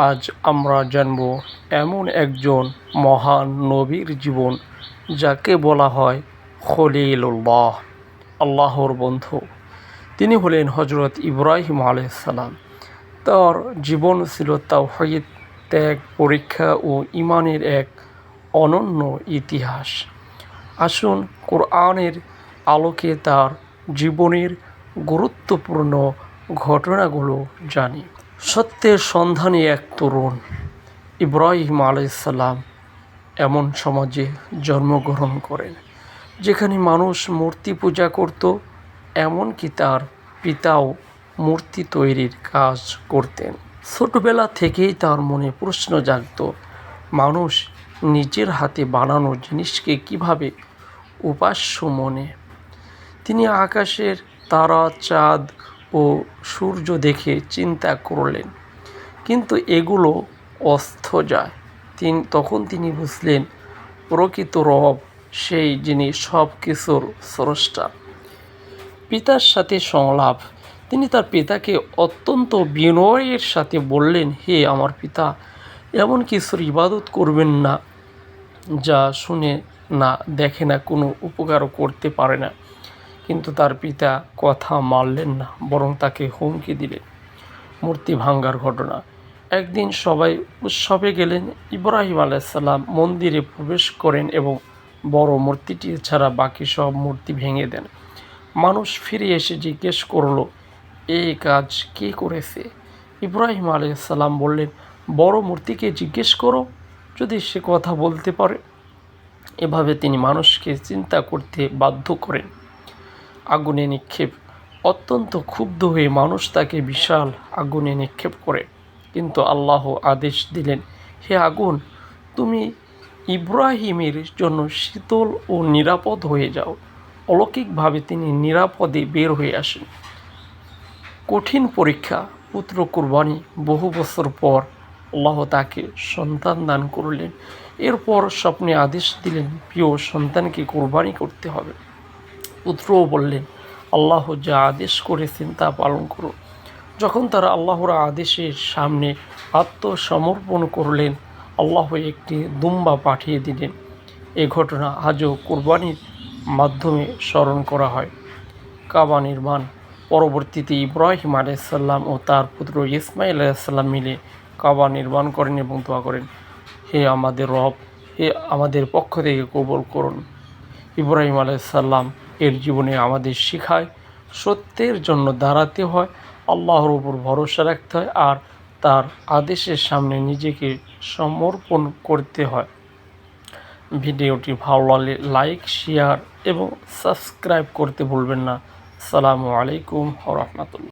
আজ আমরা জানব এমন একজন মহান নবীর জীবন যাকে বলা হয় খলিলুল্লাহ, আল্লাহর বন্ধু। তিনি হলেন হজরত ইব্রাহিম আলাইহিস সালাম। তার জীবন ছিল তাওহীদ, ত্যাগ, পরীক্ষা ও ঈমানের এক অনন্য ইতিহাস। আসুন কোরআনের আলোকে তার জীবনের গুরুত্বপূর্ণ ঘটনাগুলো জানি। সত্যের সন্ধানী এক তরুণ ইব্রাহিম আলাইহিস সালাম এমন সমাজে জন্মগ্রহণ করেন যেখানে মানুষ মূর্তি পূজা করত, এমনকি তার পিতাও মূর্তি তৈরির কাজ করতেন। ছোটবেলা থেকেই তার মনে প্রশ্ন জাগত, মানুষ নিজের হাতে বানানো জিনিসকে কিভাবে উপাস্য মনে। তিনি আকাশের তারা, চাঁদ ও সূর্য দেখে চিন্তা করলেন, কিন্তু এগুলো অস্ত যায়। তখন তিনি বুঝলেন, প্রকৃত রব সেই যিনি সব কিছুর স্রষ্টা। পিতার সাথে সংলাপ। তিনি তার পিতাকে অত্যন্ত বিনয়ের সাথে বললেন, হে আমার পিতা, এমন কিছুর ইবাদত করবেন না যা শুনে না, দেখে না, কোনো উপকারও করতে পারে না। কিন্তু তার পিতা কথা মানলেন না, বরং তাকে হুমকি দিলেন। মূর্তি ভাঙ্গার ঘটনা। একদিন সবাই উৎসবে গেলেন। ইব্রাহিম আলাইহিস সালাম মন্দিরে প্রবেশ করেন এবং বড় মূর্তিটি ছাড়া বাকি সব মূর্তি ভেঙে দেন। মানুষ ফিরে এসে জিজ্ঞেস করল, এই কাজ কে করেছে? ইব্রাহিম আলাইহিস সালাম বললেন, বড় মূর্তিকে জিজ্ঞেস করো, যদি সে কথা বলতে পারে। এভাবে তিনি মানুষকে চিন্তা করতে বাধ্য করেন। আগুনে নিক্ষেপ। অত্যন্ত ক্ষুব্ধ হয়ে মানুষ তাকে বিশাল আগুনে নিক্ষেপ করে, কিন্তু আল্লাহ আদেশ দিলেন, হে আগুন, তুমি ইব্রাহিমের জন্য শীতল ও নিরাপদ হয়ে যাও। অলৌকিকভাবে তিনি নিরাপদে বের হয়ে আসেন। কঠিন পরীক্ষা, পুত্র কুরবানি। বহু বছর পর আল্লাহ তাকে সন্তান দান করলেন। এরপর স্বপ্নে আদেশ দিলেন, প্রিয় সন্তানকে কোরবানি করতে হবে। পুত্রও বললেন, আল্লাহ যা আদেশ করেছেন তা পালন করো। যখন তারা আল্লাহর আদেশের সামনে আত্মসমর্পণ করলেন, আল্লাহ একটি দুম্বা পাঠিয়ে দিলেন। এ ঘটনা আজও কোরবানির মাধ্যমে স্মরণ করা হয়। কাবা নির্মাণ। পরবর্তীতে ইব্রাহিম আলাইহিস সালাম ও তার পুত্র ইসমাইল আলাইহিস সালাম মিলে কাবা নির্মাণ করেন এবং দোয়া করেন, হে আমাদের রব, হে আমাদের পক্ষ থেকে কবুল করুন। ইব্রাহিম আলাইহিস সালাম এর জীবনে আমাদের শেখায়, সত্যের জন্য দাঁড়াতে হয়, আল্লাহর উপর ভরসা রাখতে হয়, আর তার আদেশের সামনে নিজেকে সমর্পণ করতে হয়। ভিডিওটি ভালো লাগলে লাইক, শেয়ার এবং সাবস্ক্রাইব করতে ভুলবেন না। আসসালামু আলাইকুম ওয়া রাহমাতুল্লাহ।